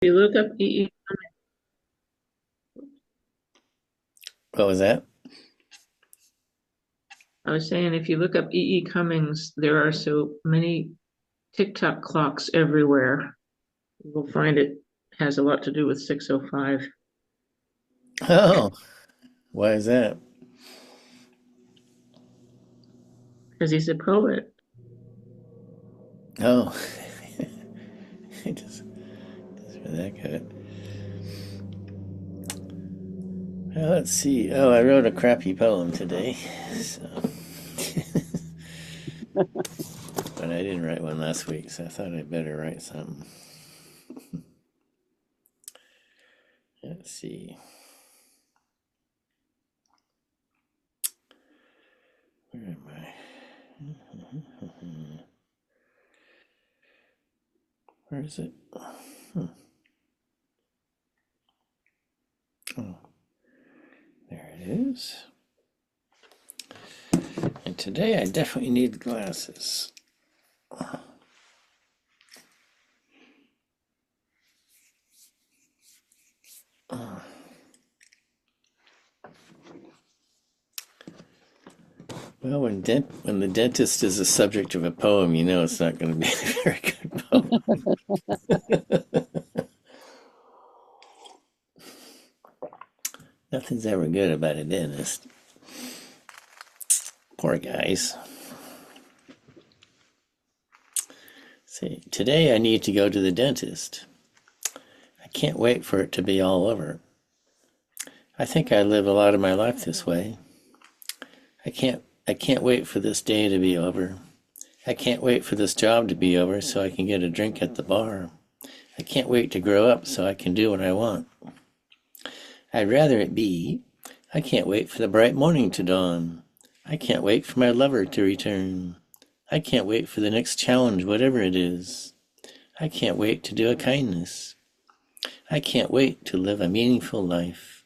You look up EE. What was that? I was saying, if you look up EE Cummings, there are so many TikTok clocks everywhere. You'll find it has a lot to do with 605 Oh, why is that? because he's a poet. Oh, I just read that good. Well, let's see. Oh, I wrote a crappy poem today, so but I didn't write one last week, so I thought I'd better write something. Let's see. Where am I? Where is it? Hmm. Oh, there it is. And today I definitely need glasses. Well, when the dentist is the subject of a poem, you know it's not going to be a very good poem. Nothing's ever good about a dentist. Poor guys. See, today I need to go to the dentist. I can't wait for it to be all over. I think I live a lot of my life this way. I can't wait for this day to be over. I can't wait for this job to be over so I can get a drink at the bar. I can't wait to grow up so I can do what I want. I'd rather it be. I can't wait for the bright morning to dawn. I can't wait for my lover to return. I can't wait for the next challenge, whatever it is. I can't wait to do a kindness. I can't wait to live a meaningful life.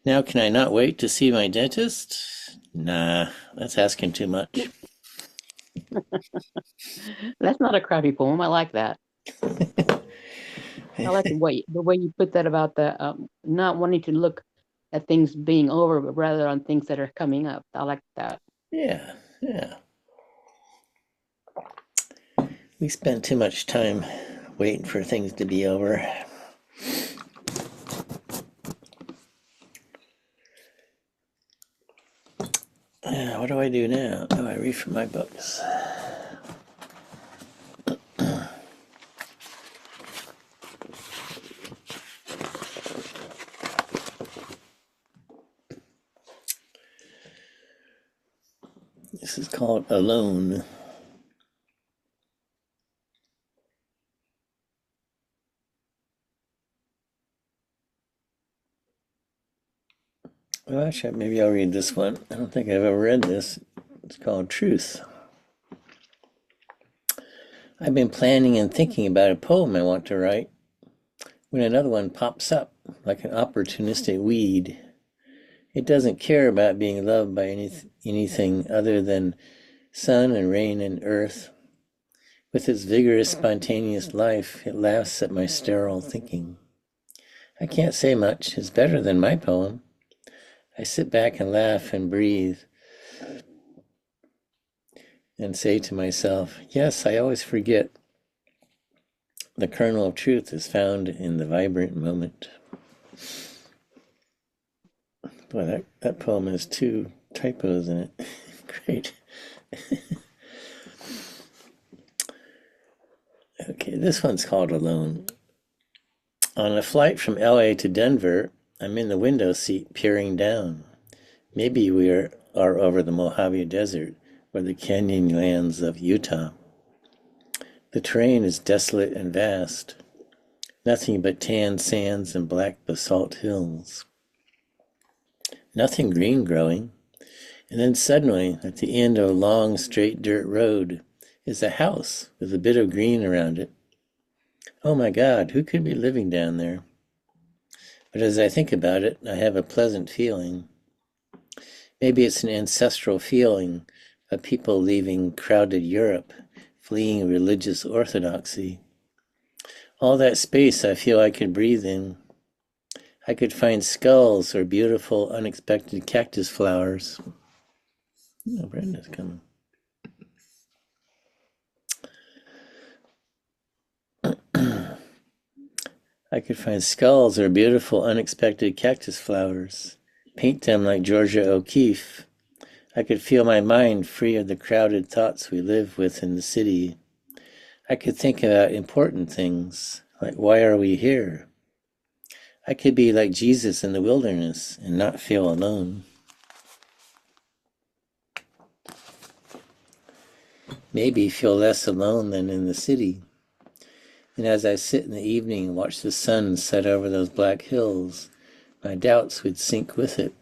Now, can I not wait to see my dentist? Nah, that's asking too much. That's not a crappy poem. I like that. I like the way you put that about the not wanting to look at things being over, but rather on things that are coming up. I like that. Yeah, yeah. We spend too much time waiting for things to be over. What do I do now? Oh, I read from my books. This is called Alone. Well, actually, maybe I'll read this one. I don't think I've ever read this. It's called Truth. I've been planning and thinking about a poem I want to write when another one pops up like an opportunistic weed. It doesn't care about being loved by anything other than sun and rain and earth. With its vigorous, spontaneous life, it laughs at my sterile thinking. I can't say much. It's better than my poem. I sit back and laugh and breathe and say to myself, yes, I always forget. The kernel of truth is found in the vibrant moment. Boy, that poem has two typos in it. Great. Okay, this one's called Alone. On a flight from LA to Denver, I'm in the window seat peering down. Maybe are over the Mojave Desert or the canyon lands of Utah. The terrain is desolate and vast, nothing but tan sands and black basalt hills. Nothing green growing. And then suddenly, at the end of a long, straight dirt road, is a house with a bit of green around it. Oh my God, who could be living down there? But as I think about it, I have a pleasant feeling. Maybe it's an ancestral feeling of people leaving crowded Europe, fleeing religious orthodoxy. All that space I feel I could breathe in. I could find skulls or beautiful, unexpected cactus flowers. Oh, Brenda's coming. I could find skulls or beautiful, unexpected cactus flowers. Paint them like Georgia O'Keeffe. I could feel my mind free of the crowded thoughts we live with in the city. I could think about important things, like why are we here? I could be like Jesus in the wilderness and not feel alone. Maybe feel less alone than in the city. And as I sit in the evening and watch the sun set over those black hills, my doubts would sink with it,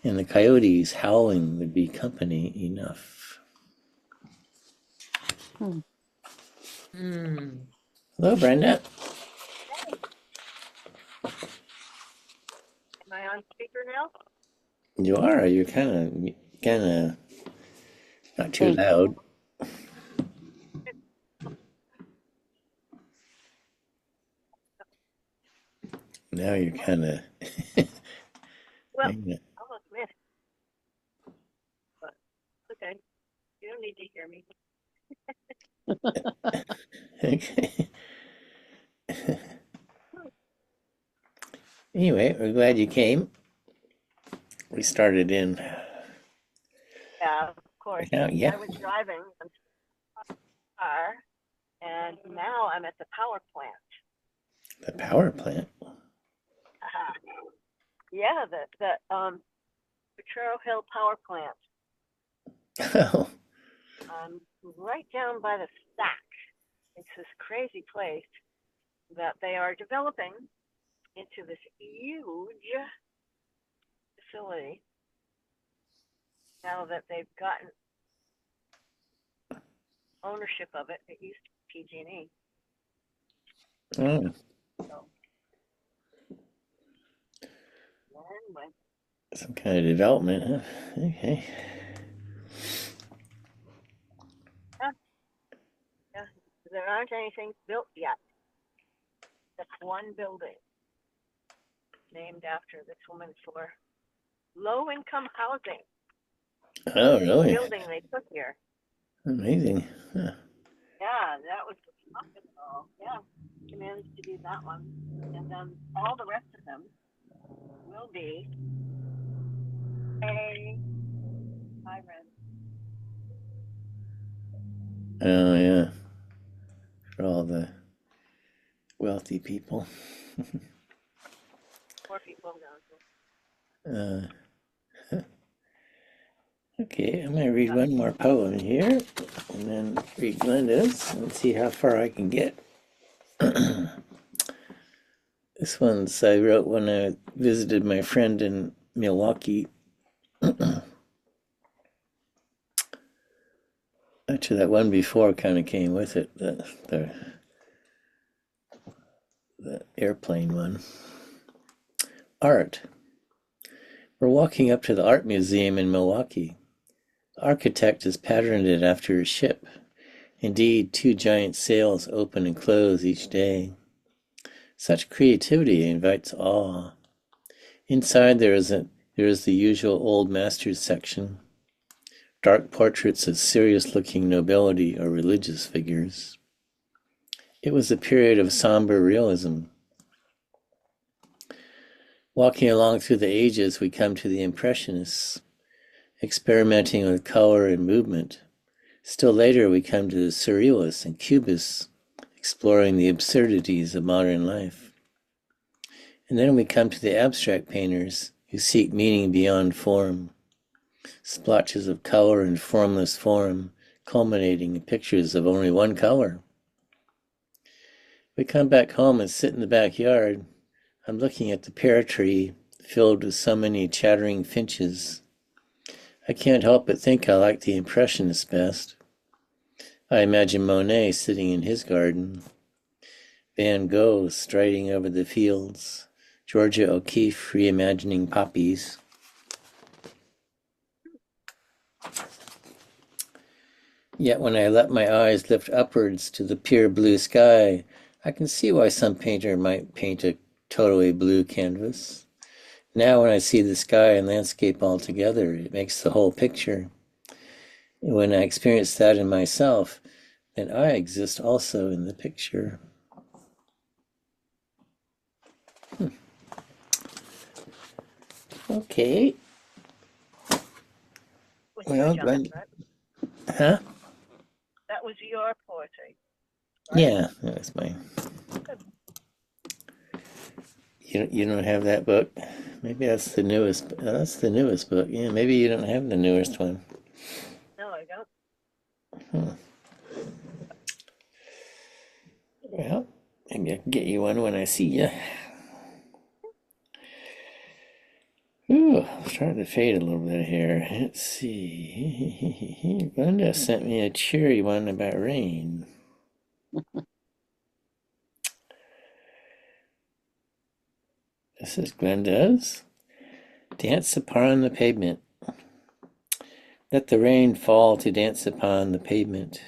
and the coyotes howling would be company enough. Hmm. Hello, Brenda. Am I on speaker now? You are. You're kind of not too Thank loud. Now you're kind of. Well, I'll admit, but okay. You don't need to hear me. Okay. Anyway, we're glad you came. We started in. Yeah, of course. Yeah, I was driving a car, and now I'm at the power plant. the power plant. Yeah, the Potrero Hill Power Plant. Oh, Right down by the stack. It's this crazy place that they are developing into this huge facility now that they've gotten ownership of it. It used to be PG&E. oh, So, anyway, some kind of development, huh? Okay. yeah, yeah, there aren't anything built yet. That's one building named after this woman for low-income housing. Oh, This really? building they put here. Amazing. Huh. Yeah, that was hospital. Yeah, she managed to do that one, and then all the rest of them will be a high rent. Oh, yeah. For all the wealthy people. Poor people down Uh, okay, I'm gonna read one more poem here, and then read Glenda's and see how far I can get. This one's I wrote when I visited my friend in Milwaukee. Actually, that one before kind of came with it, the airplane one. Art. We're walking up to the art museum in Milwaukee. The architect has patterned it after a ship. Indeed, two giant sails open and close each day. Such creativity invites awe. Inside there is the usual old masters section, dark portraits of serious-looking nobility or religious figures. It was a period of somber realism. Walking along through the ages, we come to the Impressionists, experimenting with color and movement. Still later, we come to the Surrealists and Cubists, exploring the absurdities of modern life. And then we come to the abstract painters who seek meaning beyond form, splotches of color and formless form, culminating in pictures of only one color. We come back home and sit in the backyard. I'm looking at the pear tree filled with so many chattering finches. I can't help but think I like the Impressionists best. I imagine Monet sitting in his garden, Van Gogh striding over the fields, Georgia O'Keeffe reimagining poppies. Yet when I let my eyes lift upwards to the pure blue sky, I can see why some painter might paint a totally blue canvas. Now when I see the sky and landscape all together, it makes the whole picture. And when I experience that in myself, then I exist also in the picture. Okay. Was Well, you, John, right? huh? That was your poetry, right? Yeah, that's mine. You don't have that book? Maybe that's the newest. That's the newest book. Yeah, maybe you don't have the newest one. No, I don't. Well, maybe I can get you one when I see you. Ooh, I'm starting to fade a little bit here. Let's see. Glenda sent me a cheery one about rain. This is Glenda's. Dance upon the pavement. Let the rain fall to dance upon the pavement.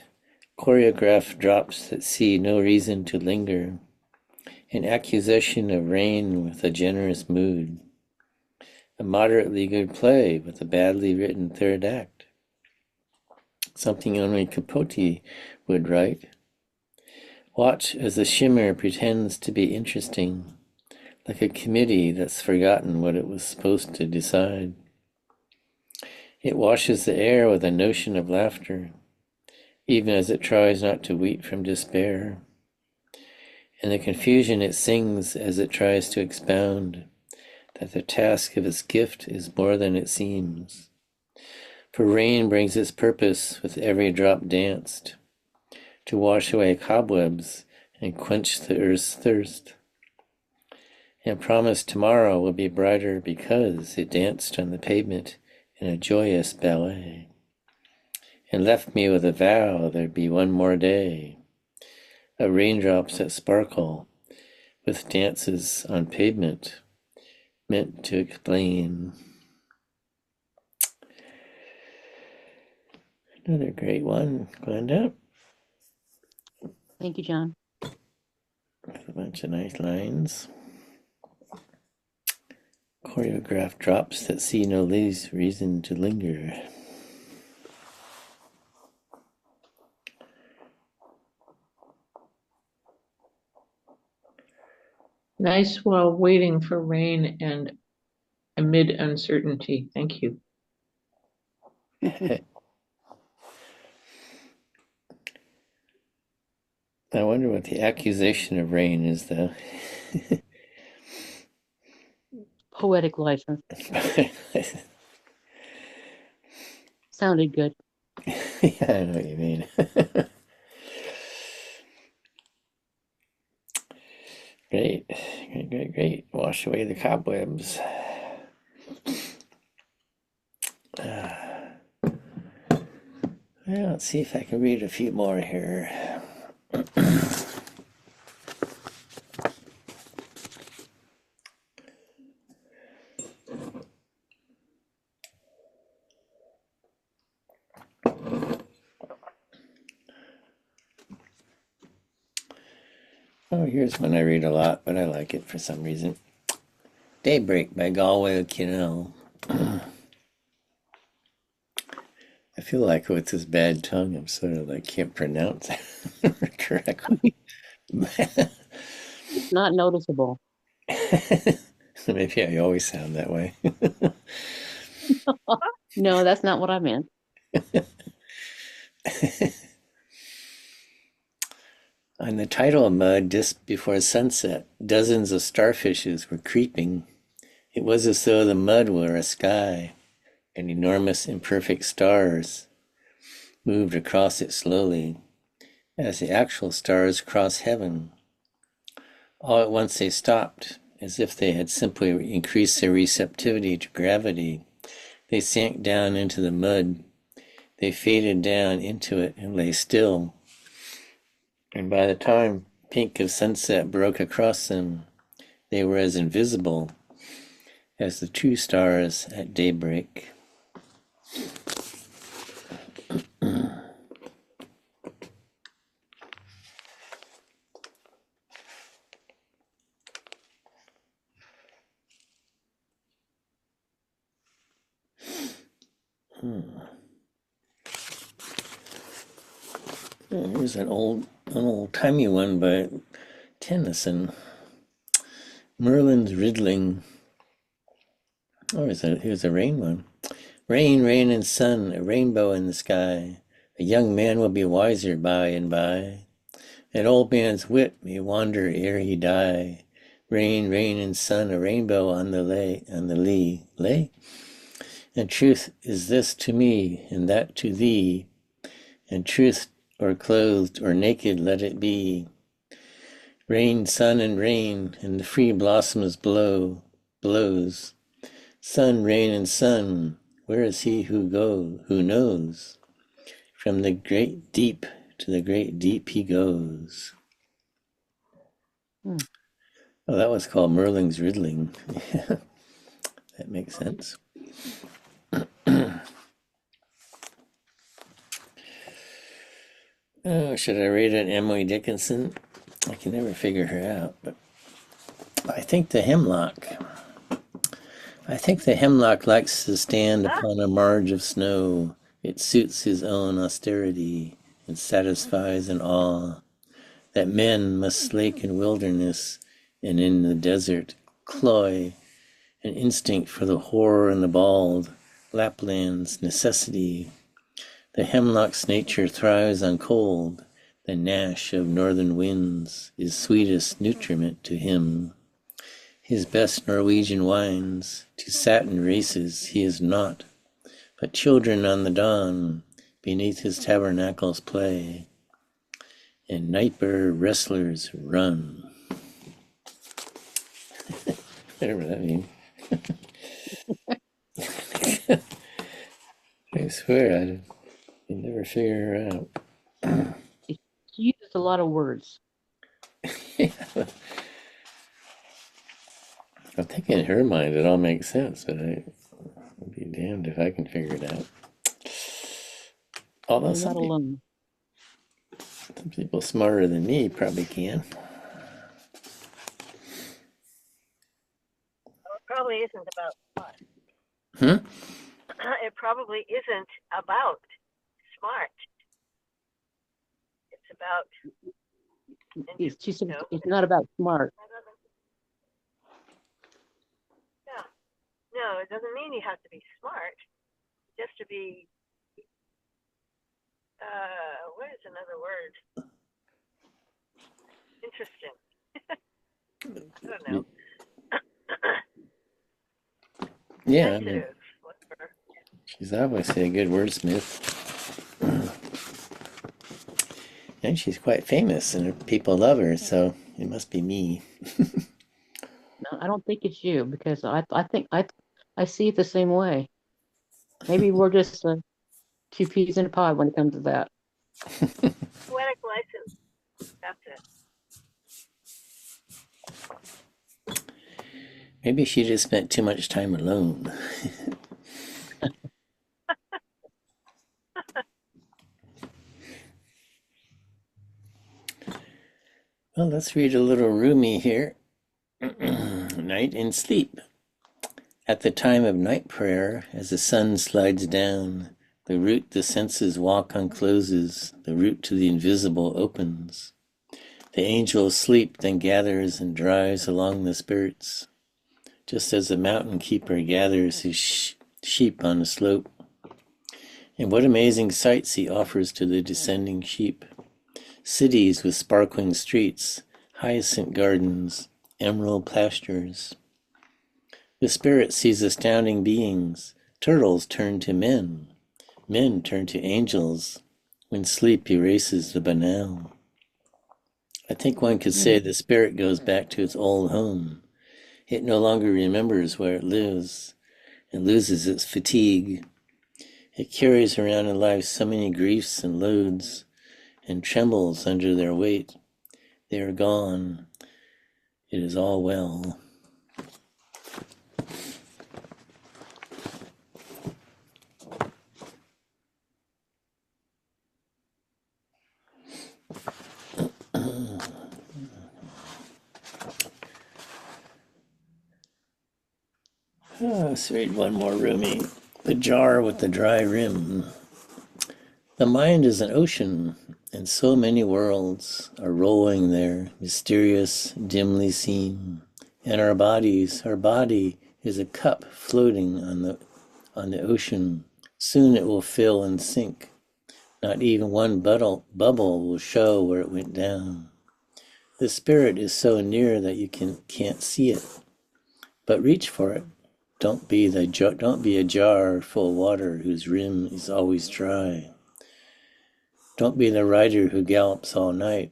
Choreographed drops that see no reason to linger. An accusation of rain with a generous mood. A moderately good play with a badly written third act. Something only Capote would write. Watch as the shimmer pretends to be interesting, like a committee that's forgotten what it was supposed to decide. It washes the air with a notion of laughter, even as it tries not to weep from despair. In the confusion it sings as it tries to expound that the task of its gift is more than it seems. For rain brings its purpose with every drop danced, to wash away cobwebs and quench the earth's thirst, and promise tomorrow will be brighter because it danced on the pavement in a joyous ballet, and left me with a vow there'd be one more day, of raindrops that sparkle with dances on pavement meant to explain. Another great one, Glenda. Thank you, John. A bunch of nice lines. Choreographed drops that see no least reason to linger. Nice while waiting for rain and amid uncertainty. Thank you. I wonder what the accusation of rain is, though. Poetic license. Sounded good. Yeah, I know what you mean. Great, great, great, great. Wash away the cobwebs. Well, let's see if I can read a few more here. Oh, here's one I read a lot, but I like it for some reason. Daybreak by Galway O'Kinnell. I feel like with this bad tongue, I'm sort of like can't pronounce it correctly. Not noticeable. Maybe I always sound that way. No, that's not what I meant. On the tidal mud just before sunset, dozens of starfishes were creeping. It was as though the mud were a sky, and enormous imperfect stars moved across it slowly, as the actual stars cross heaven. All at once they stopped, as if they had simply increased their receptivity to gravity. They sank down into the mud. They faded down into it and lay still. And by the time pink of sunset broke across them, they were as invisible as the true stars at daybreak. Here's an old timey one by Tennyson. Merlin's riddling. Oh, here's a rain one. Rain, rain and sun, a rainbow in the sky. A young man will be wiser by and by. An old man's wit may wander ere he die. Rain, rain and sun, a rainbow on the lea. And truth is this to me, and that to thee. And truth, or clothed or naked, let it be. Rain, sun, and rain, and the free blossoms blows. Sun, rain, and sun, where is he who knows? From the great deep to the great deep he goes. Hmm. Oh, that was called Merlin's Riddling. That makes sense. Oh, should I read it, Emily Dickinson? I can never figure her out, but I think the hemlock likes to stand upon a marge of snow. It suits his own austerity and satisfies an awe that men must slake in wilderness and in the desert cloy, an instinct for the hoar and the bald, Lapland's necessity. The hemlock's nature thrives on cold. The gnash of northern winds is sweetest nutriment to him. His best Norwegian wines to satin races he is naught, but children on the dawn beneath his tabernacles play, and nightbird wrestlers run. Whatever that means. I swear I never figure her out. She uses a lot of words. Yeah. I think in her mind it all makes sense, but I'd be damned if I can figure it out. Although You're not alone. some people smarter than me probably can. It probably isn't about smart. Hmm? It probably isn't about smart. It's about. She said it's not about smart. Yeah. No, it doesn't mean you have to be smart. Just to be. What is another word? Interesting. I don't know. Yeah, I mean, Sensitive. Whatever. she's obviously a good wordsmith. And she's quite famous and people love her, so it must be me. No, I don't think it's you because I think I see it the same way. Maybe we're just two peas in a pod when it comes to that. Poetic license. That's it. Maybe she just spent too much time alone. Well, let's read a little Rumi here. Night and sleep. At the time of night prayer, as the sun slides down, the route the senses walk uncloses, the route to the invisible opens. The angel's sleep then gathers and drives along the spirits, just as the mountain keeper gathers his sheep on a slope. And what amazing sights he offers to the descending sheep. Cities with sparkling streets, hyacinth gardens, emerald pastures. The spirit sees astounding beings. Turtles turn to men. Men turn to angels when sleep erases the banal. I think one could say the spirit goes back to its old home. It no longer remembers where it lives and loses its fatigue. It carries around in life so many griefs and loads and trembles under their weight. They are gone. It is all well. Let's read one more Rumi. The jar with the dry rim. The mind is an ocean, and so many worlds are rolling there, mysterious, dimly seen. And our body is a cup floating on the ocean. Soon it will fill and sink. Not even one bubble will show where it went down. The spirit is so near that you can't see it. But reach for it. Don't be a jar full of water whose rim is always dry. Don't be the rider who gallops all night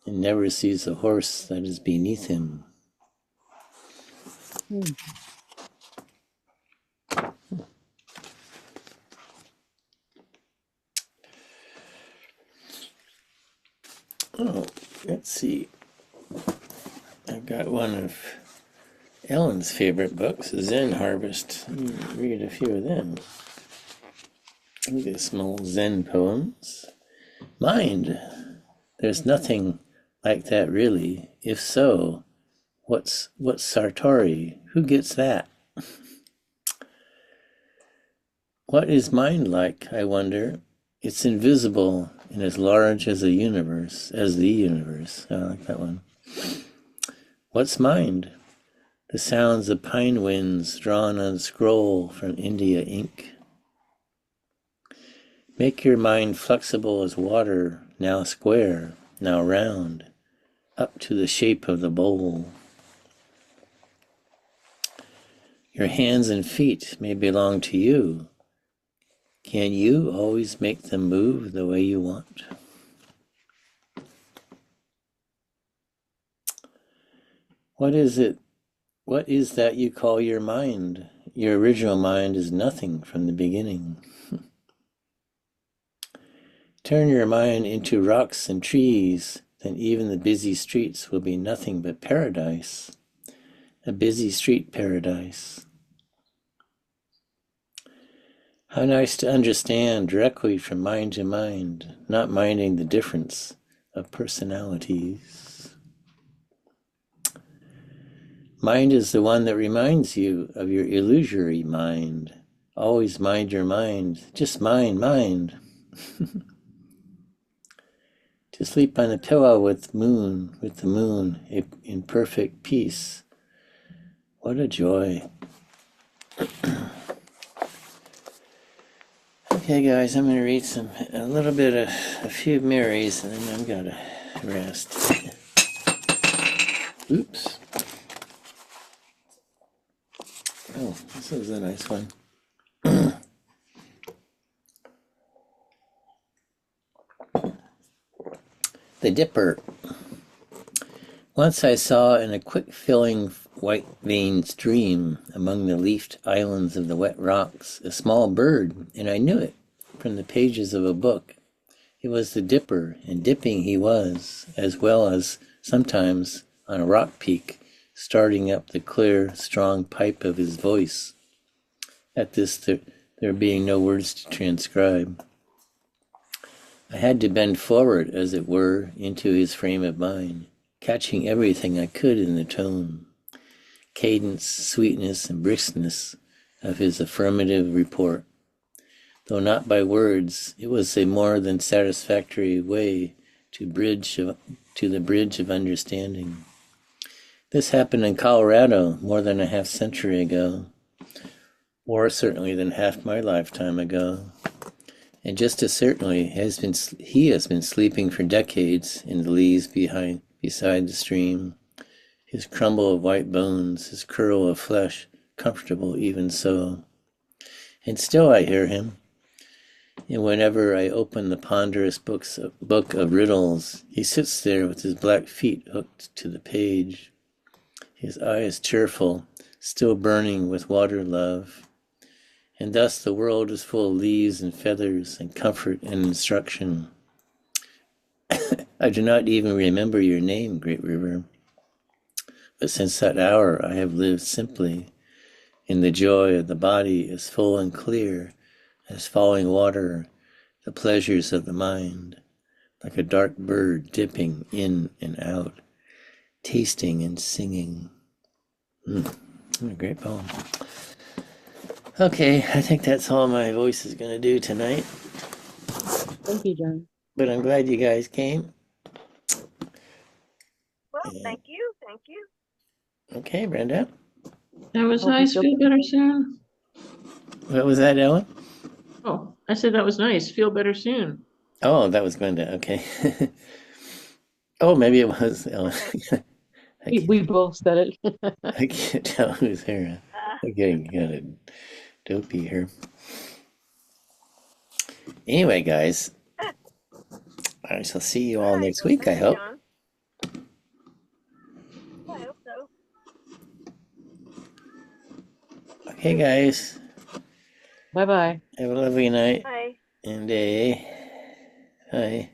and never sees the horse that is beneath him. Oh, let's see. I've got one of Ellen's favorite books, Zen Harvest. Let me read a few of them. Look at some old Zen poems. Mind. There's nothing like that really. If so, what's Sartori? Who gets that? What is mind like, I wonder? It's invisible and as large as the universe. I like that one. What's mind? The sounds of pine winds drawn on scroll from India ink. Make your mind flexible as water, now square, now round, up to the shape of the bowl. Your hands and feet may belong to you. Can you always make them move the way you want? What is it? What is that you call your mind? Your original mind is nothing from the beginning. Turn your mind into rocks and trees, then even the busy streets will be nothing but paradise. A busy street paradise. How nice to understand directly from mind to mind, not minding the difference of personalities. Mind is the one that reminds you of your illusory mind. Always mind your mind. Just mind. To sleep on a pillow with the moon, in perfect peace. What a joy. Okay, guys, I'm going to read a few Marys, and then I'm going to rest. Oops. Oh, this is a nice one. The Dipper. Once I saw in a quick-filling white-veined stream among the leafed islands of the wet rocks a small bird, and I knew it from the pages of a book. It was the Dipper, and dipping he was, as well as sometimes on a rock peak, starting up the clear, strong pipe of his voice. At this, there being no words to transcribe. I had to bend forward, as it were, into his frame of mind, catching everything I could in the tone, cadence, sweetness, and briskness of his affirmative report. Though not by words, it was a more than satisfactory way to the bridge of understanding. This happened in Colorado more than a half century ago, or certainly than half my lifetime ago. And just as certainly he has been sleeping for decades in the leaves beside the stream, his crumble of white bones, his curl of flesh, comfortable even so. And still I hear him, and whenever I open the ponderous book of riddles, he sits there with his black feet hooked to the page, his eyes cheerful, still burning with water love. And thus the world is full of leaves and feathers and comfort and instruction. I do not even remember your name, great river. But since that hour I have lived simply in the joy of the body as full and clear as falling water, the pleasures of the mind, like a dark bird dipping in and out, tasting and singing. What a great poem. Okay, I think that's all my voice is going to do tonight. Thank you, John. But I'm glad you guys came. Well, And, thank you. Thank you. okay, Brenda. That was Hope you nice. feel Feel better soon. What was that, Ellen? Oh, I said that was nice. Feel better soon. Oh, that was Glenda. Okay. Oh, maybe it was Ellen. Okay. I we can't, both said it. I can't tell who's here. Uh, I'm getting kind of dopey here. Anyway, guys, I shall see you all all right. next Well, week, I thanks, hope. John. I hope so. Okay, guys, Bye bye. have a lovely night Bye. and day. Bye.